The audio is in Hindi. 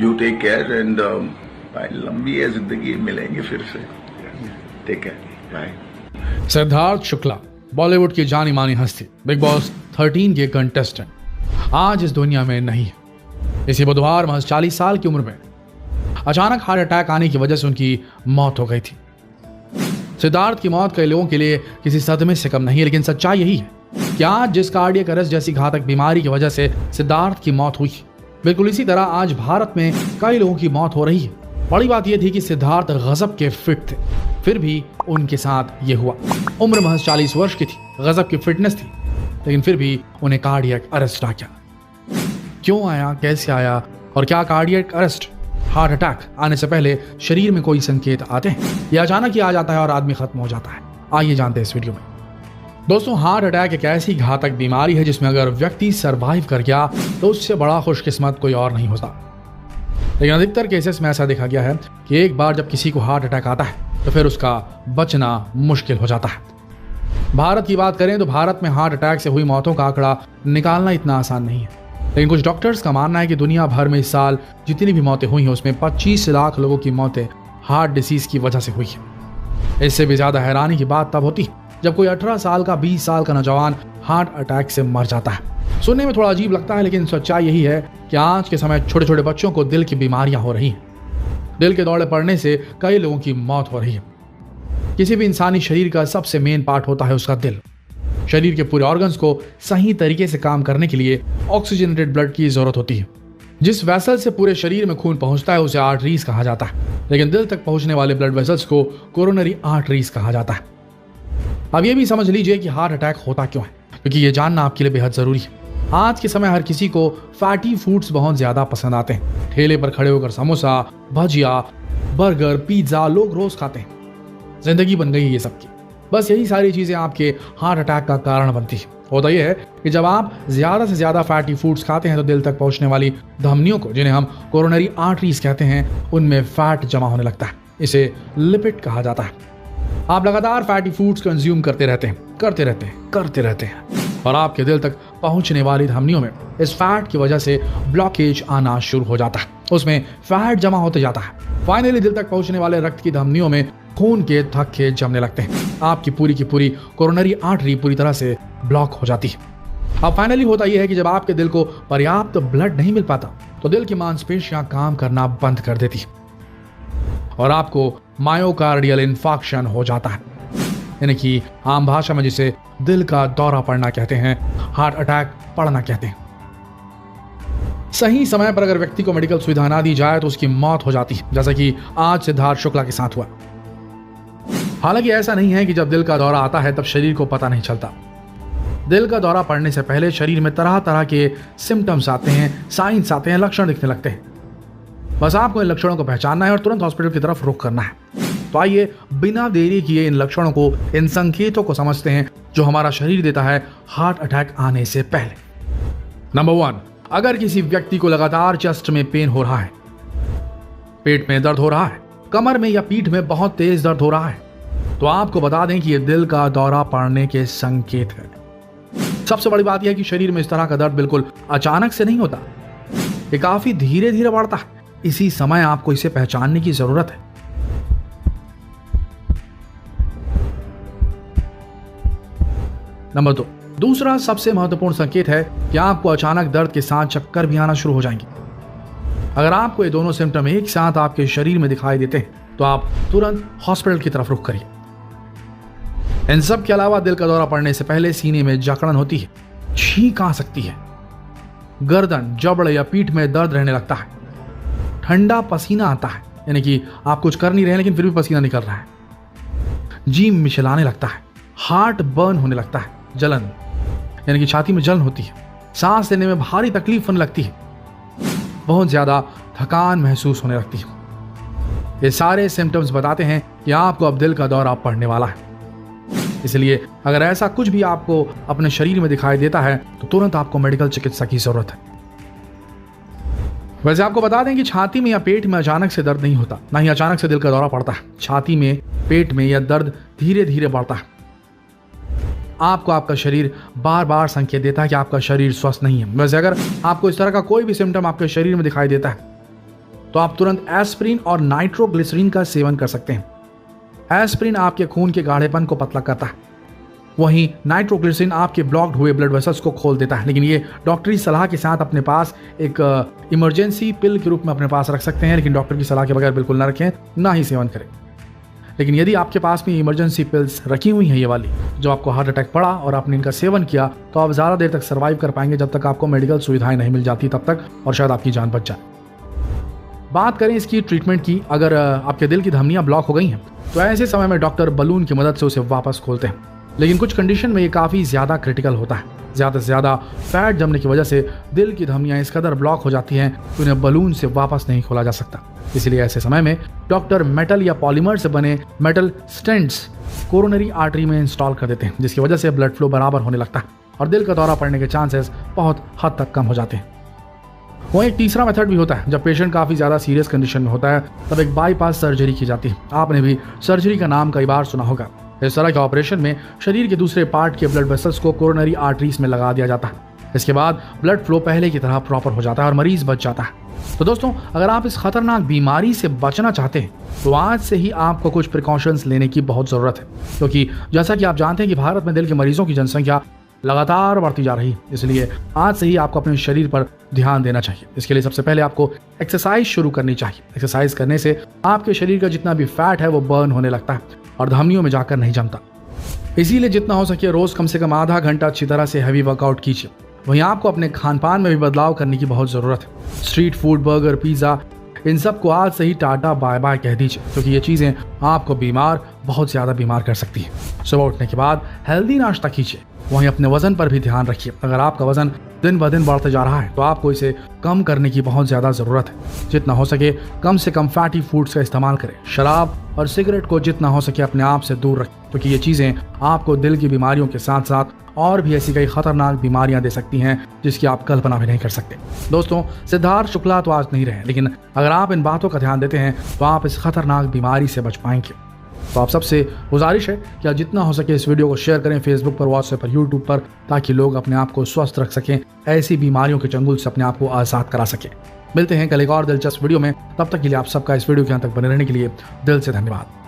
यू टेक केयर एंड भाई लंबी है जिंदगी, मिलेंगे फिर से। Take care, bye. Siddharth Shukla Bollywood की जानी मानी हस्ती, बिग बॉस 13 के कंटेस्टेंट, आज इस दुनिया में नहीं है। इसी बुधवार महज 40 साल की उम्र में अचानक हार्ट अटैक आने की वजह से उनकी मौत हो गई थी। सिद्धार्थ की मौत कई लोगों के लिए किसी सदमे से कम नहीं है, लेकिन सच्चाई यही है कि आज जिस कार्डियक अरेस्ट जैसी घातक बीमारी की वजह से सिद्धार्थ की मौत हुई, बिल्कुल इसी तरह आज भारत में कई लोगों की मौत हो रही है। बड़ी बात यह थी कि सिद्धार्थ गजब के फिट थे, फिर भी उनके साथ ये हुआ। उम्र महज 40 वर्ष की थी, गजब की फिटनेस थी, लेकिन फिर भी उन्हें कार्डियक अरेस्ट आ गया। क्यों आया, कैसे आया और क्या कार्डियक अरेस्ट, हार्ट अटैक आने से पहले शरीर में कोई संकेत आते हैं या अचानक ही आ जाता है और आदमी खत्म हो जाता है? आइए जानते हैं इस वीडियो में। दोस्तों, हार्ट अटैक एक ऐसी घातक बीमारी है जिसमें अगर व्यक्ति सरवाइव कर गया तो उससे बड़ा खुशकिस्मत कोई और नहीं होता। लेकिन अधिकतर केसेस में ऐसा देखा गया है कि एक बार जब किसी को हार्ट अटैक आता है तो फिर उसका बचना मुश्किल हो जाता है। भारत की बात करें तो भारत में हार्ट अटैक से हुई मौतों का आंकड़ा निकालना इतना आसान नहीं है, लेकिन कुछ डॉक्टर्स का मानना है कि दुनिया भर में इस साल जितनी भी मौतें हुई हैं उसमें 25 लाख लोगों की मौतें हार्ट डिसीज की वजह से हुई है। इससे भी ज्यादा हैरानी की बात तब होती है जब कोई 18 साल का 20 साल का नौजवान हार्ट अटैक से मर जाता है। सुनने में थोड़ा अजीब लगता है, लेकिन सच्चाई यही है कि आज के समय छोटे छोटे बच्चों को दिल की बीमारियां हो रही हैं। दिल के दौरे पड़ने से कई लोगों की मौत हो रही है। किसी भी इंसानी शरीर का सबसे मेन पार्ट होता है उसका दिल। शरीर के पूरे ऑर्गन्स को सही तरीके से काम करने के लिए ऑक्सीजनेटेड ब्लड की जरूरत होती है। जिस वेसल से पूरे शरीर में खून पहुंचता है उसे आर्टरीज कहा जाता है, लेकिन दिल तक पहुंचने वाले ब्लड वेसल्स को कोरोनरी आर्टरीज कहा जाता है। अब ये भी समझ लीजिए कि हार्ट अटैक होता क्यों है, क्योंकि ये जानना आपके लिए बेहद जरूरी है। आज के समय हर किसी को फैटी फूड्स बहुत ज्यादा पसंद आते हैं। ठेले पर खड़े होकर समोसा, भजिया, बर्गर, पिज्जा लोग रोज खाते हैं। जिंदगी बन गई है ये सबकी। बस यही सारी चीजें आपके हार्ट अटैक का कारण बनती है। होता यह है कि जब आप ज्यादा से ज्यादा फैटी फूड्स खाते हैं तो दिल तक पहुंचने वाली धमनियों को, जिन्हें हम कोरोनरी आर्टरीज कहते हैं, उनमें फैट जमा होने लगता है। इसे लिपिड कहा जाता है। आप लगातार फैटी फूड्स कंज्यूम करते रहते हैं और आपके दिल तक पहुंचने वाली धमनियों में इस फैट की वजह से ब्लॉकेज आना शुरू हो जाता है। उसमें फैट जमा होते जाता है। फाइनली दिल तक पहुंचने वाले रक्त की धमनियों में खून के थक्के जमने लगते हैं। आपकी पूरी की पूरी कोरोनरी आर्टरी पूरी तरह से ब्लॉक हो जाती है। अब फाइनली होता यह है कि जब आपके दिल को पर्याप्त ब्लड नहीं मिल पाता तो दिल की मांसपेशियां काम करना बंद कर देती है और आपको मायोकार्डियल इंफार्क्शन हो जाता है, यानी कि आम भाषा में जिसे दिल का दौरा पड़ना कहते हैं, हार्ट अटैक पड़ना कहते हैं। सही समय पर अगर व्यक्ति को मेडिकल सुविधा ना दी जाए तो उसकी मौत हो जाती है, जैसा कि आज सिद्धार्थ शुक्ला के साथ हुआ। हालांकि ऐसा नहीं है कि जब दिल का दौरा आता है तब शरीर को पता नहीं चलता। दिल का दौरा पड़ने से पहले शरीर में तरह तरह के सिम्टम्स आते हैं, साइंस आते हैं, लक्षण दिखने लगते हैं। बस आपको इन लक्षणों को पहचानना है और तुरंत हॉस्पिटल की तरफ रुख करना है। तो आइए बिना देरी किए इन लक्षणों को, इन संकेतों को समझते हैं जो हमारा शरीर देता है हार्ट अटैक आने से पहले। नंबर 1, अगर किसी व्यक्ति को लगातार चेस्ट में पेन हो रहा है, पेट में दर्द हो रहा है, कमर में या पीठ में बहुत तेज दर्द हो रहा है, तो आपको बता दें कि यह दिल का दौरा पड़ने के संकेत है। सबसे बड़ी बात यह है कि शरीर में इस तरह का दर्द बिल्कुल अचानक से नहीं होता, ये काफी धीरे धीरे बढ़ता है। इसी समय आपको इसे पहचानने की जरूरत है। नंबर 2, दूसरा सबसे महत्वपूर्ण संकेत है कि आपको अचानक दर्द के साथ चक्कर भी आना शुरू हो जाएंगे। अगर आपको ये दोनों सिम्टम एक साथ आपके शरीर में दिखाई देते हैं तो आप तुरंत हॉस्पिटल की तरफ रुख करिए। इन सब के अलावा दिल का दौरा पड़ने से पहले सीने में जकड़न होती है, छींक आ सकती है, गर्दन, जबड़े या पीठ में दर्द रहने लगता है, ठंडा पसीना आता है, यानी कि आप कुछ कर नहीं रहे लेकिन फिर भी पसीना निकल रहा है, जी मिचलाने लगता है, हार्ट बर्न होने लगता है, जलन यानी कि छाती में जलन होती है, सांस लेने में भारी तकलीफ होने लगती है, बहुत ज्यादा थकान महसूस होने लगती है। ये सारे सिम्टम्स बताते हैं कि आपको अब दिल का दौरा पड़ने वाला है। इसलिए अगर ऐसा कुछ भी आपको अपने शरीर में दिखाई देता है तो तुरंत आपको मेडिकल चिकित्सा की जरूरत है। वैसे आपको बता दें कि छाती में या पेट में अचानक से दर्द नहीं होता, ना ही अचानक से दिल का दौरा पड़ता है। छाती में, पेट में यह दर्द धीरे धीरे बढ़ता है। आपको आपका शरीर बार बार संकेत देता है कि आपका शरीर स्वस्थ नहीं है। वैसे अगर आपको इस तरह का कोई भी सिम्टम आपके शरीर में दिखाई देता है तो आप तुरंत एस्पिरिन और नाइट्रोग्लिसरीन का सेवन कर सकते हैं। एस्पिरिन आपके खून के गाढ़ेपन को पतला करता है, वहीं नाइट्रोग्लिसरीन आपके ब्लॉक्ड हुए ब्लड वेसल्स को खोल देता है। लेकिन ये डॉक्टरी सलाह के साथ अपने पास एक इमरजेंसी पिल के रूप में अपने पास रख सकते हैं, लेकिन डॉक्टर की सलाह के बगैर बिल्कुल ना रखें, ना ही सेवन करें। लेकिन यदि आपके पास में इमरजेंसी पिल्स रखी हुई हैं, ये वाली जो आपको हार्ट अटैक पड़ा और आपने इनका सेवन किया, तो आप ज़्यादा देर तक सर्वाइव कर पाएंगे जब तक आपको मेडिकल सुविधाएं नहीं मिल जाती तब तक, और शायद आपकी जान बच जाए। बात करें इसकी ट्रीटमेंट की, अगर आपके दिल की धमनियां ब्लॉक हो गई हैं तो ऐसे समय में डॉक्टर बलून की मदद से उसे वापस खोलते हैं। लेकिन कुछ कंडीशन में ये काफ़ी ज़्यादा क्रिटिकल होता है। ज़्यादा से ज़्यादा फैट जमने की वजह से दिल की धमनियां इस कदर ब्लॉक हो जाती हैं कि उन्हें बलून से वापस नहीं खोला जा सकता। इसलिए ऐसे समय में डॉक्टर मेटल या पॉलीमर से बने मेटल स्टेंट्स कोरोनरी आर्टरी में इंस्टॉल कर देते हैं, जिसकी वजह से ब्लड फ्लो बराबर होने लगता है और दिल का दौरा पड़ने के चांसेस बहुत हद तक कम हो जाते हैं। वहीं एक तीसरा मेथड भी होता है, जब पेशेंट काफ़ी ज़्यादा सीरियस कंडीशन में होता है तब एक बाईपास सर्जरी की जाती है। आपने भी सर्जरी का नाम कई बार सुना होगा। इस तरह के ऑपरेशन में शरीर के दूसरे पार्ट के ब्लड वेसल्स को कोरोनरी आर्टरीज में लगा दिया जाता है। इसके बाद ब्लड फ्लो पहले की तरह प्रॉपर हो जाता है और मरीज बच जाता है। तो दोस्तों, अगर आप इस खतरनाक बीमारी से बचना चाहते हैं तो आज से ही आपको कुछ प्रिकॉशंस लेने की बहुत ज़रूरत है, क्योंकि जैसा कि आप जानते हैं कि भारत में दिल के मरीजों की जनसंख्या लगातार बढ़ती जा रही है। इसलिए आज से ही आपको अपने शरीर पर ध्यान देना चाहिए। इसके लिए सबसे पहले आपको एक्सरसाइज शुरू करनी चाहिए। एक्सरसाइज करने से आपके शरीर का जितना भी फैट है वो बर्न होने लगता है और धमनियों में जाकर नहीं जमता। इसीलिए जितना हो सके रोज कम से कम आधा घंटा अच्छी तरह से हैवी वर्कआउट कीजिए। वहीं आपको अपने खान पान में भी बदलाव करने की बहुत ज़रूरत है। स्ट्रीट फूड, बर्गर, पिज़्ज़ा, इन सब को आज से ही टाटा बाय बाय कह दीजिए, क्योंकि ये चीज़ें आपको बहुत ज़्यादा बीमार कर सकती हैं। सुबह उठने के बाद हेल्दी नाश्ता कीजिए। वहीं अपने वजन पर भी ध्यान रखिए। अगर आपका वजन दिन ब दिन बढ़ते जा रहा है तो आपको इसे कम करने की बहुत ज़्यादा ज़रूरत है। जितना हो सके कम से कम फैटी फूड्स का इस्तेमाल करें। शराब और सिगरेट को जितना हो सके अपने आप से दूर रखें, क्योंकि ये चीज़ें आपको दिल की बीमारियों के साथ साथ और भी ऐसी कई खतरनाक बीमारियां दे सकती हैं जिसकी आप कल्पना भी नहीं कर सकते। दोस्तों, सिद्धार्थ शुक्ला तो आज नहीं रहे, लेकिन अगर आप इन बातों का ध्यान देते हैं तो आप इस खतरनाक बीमारी से बच पाएंगे। तो आप सबसे गुजारिश है कि आप जितना हो सके इस वीडियो को शेयर करें फेसबुक पर, व्हाट्सएप पर, यूट्यूब पर, ताकि लोग अपने आप को स्वस्थ रख सकें, ऐसी बीमारियों के चंगुल से अपने आप को आज़ाद करा सकें। मिलते हैं कल एक और दिलचस्प वीडियो में। तब तक के लिए आप सबका इस वीडियो के अंत तक बने रहने के लिए दिल से धन्यवाद।